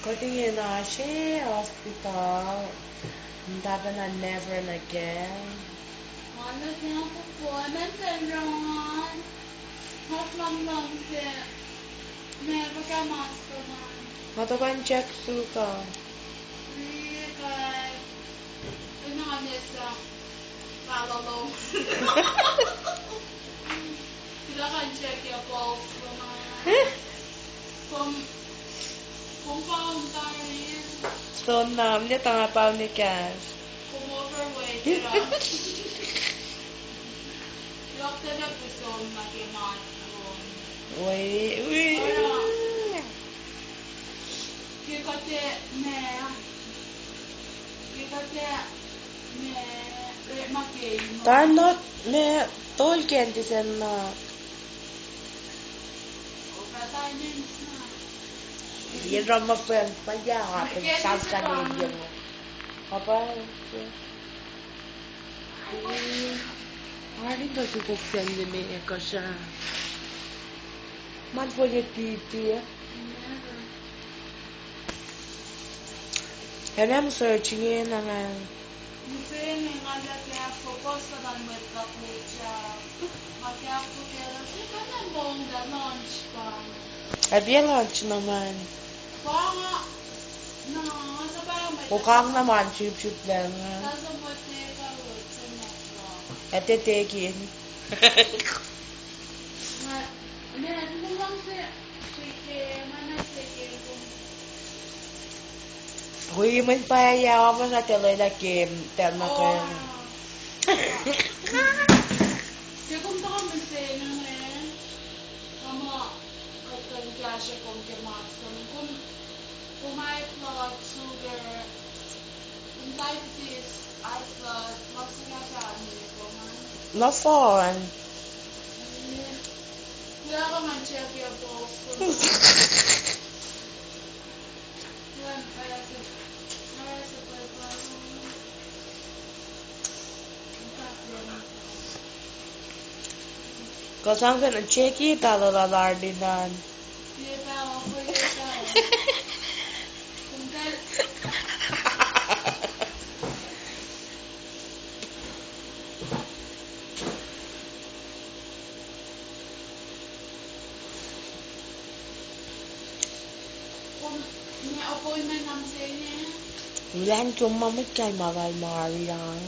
Continue na siya hospital. Dapat na never again. Ano niya po nagtanungan. Mas lang siya. Never ka maskaman. Matakan check through ka. Hindi kay. Ano nga niya sa kalalong. Sila kan check yung pulse naman. Kung pauntarin. So, niya tanga pa ni Cass. Kung overweight ka. Yok na na po so makimatron. Uy. Kikate me rekma game. Tarnot me tolkien sen na. Operatiments na. Yan ma friend pa ya. Sasanin mo. Apa? Arin da ko friend ni me ka siya. Man po ye titi. And I'm searching in and Museen nga kaya focus na lang with the kucha. Kaya po kaya sika na bong da lunch pa. Había lunch naman. Baka na sa parang may Ukang naman, chip lang. nasa bote ka with sa metro. Ate tekin. Hindi, ito lang sige, sige kung Huy, man pa yawa mo sa tuloy na game. Tel na ko. Kaya kung baka masaya na rin, ama, at siya kung kimas. Kung high blood sugar, kung diabetes, high blood, masaya siya nito man. No fun. Kaya ka man check your pulse. Yan, kaya sa Cause I'm gonna check it out of the lardinan. May appointment ang sa'yo. Ulan cuma magkay magal Marian.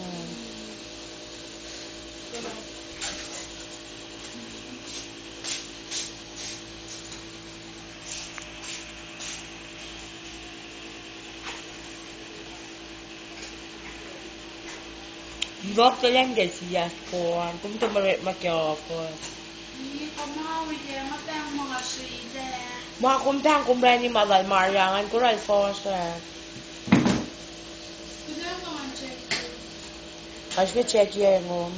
Doktor lang siya po. Kung tumarit makiyapo. Hindi pa mawid eh. Matang mga sida. Mga kumtang kumbra ni magal Marian. Kural po siya. Kuda ka man check. Kasi ka check yung room.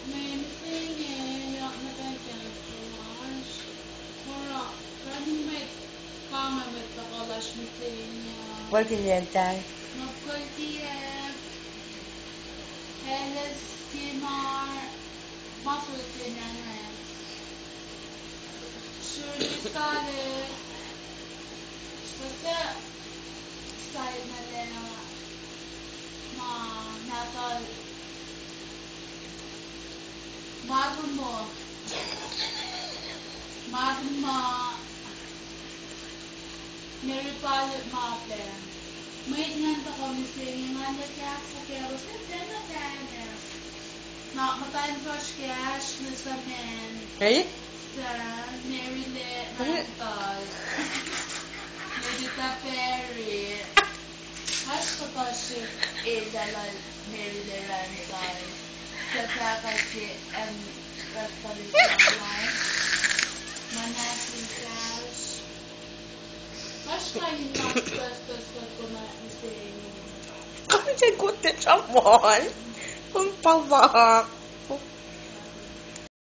May missing eh. Yak na tayo kalash. Mura. Kani may kama may takalash missing niya. Pwede niyan tayo. Magkulti eh. Heles, Timar. Masulti niya na eh. Surely started. Basta start na din natal magmo Mary Pilot Mappen. May nanta kami singing nga na kaya po pero sa na kaya na matayin brush cash na sa men Eh? sa Mary Le Nantal Medita Perry Hash ko pa si Edala Mary Le Nantal sa kasi ang Raspalisalan Manasin Cash Hash kayo na plus ko na ising Kami siya good at someone. Ang pabak.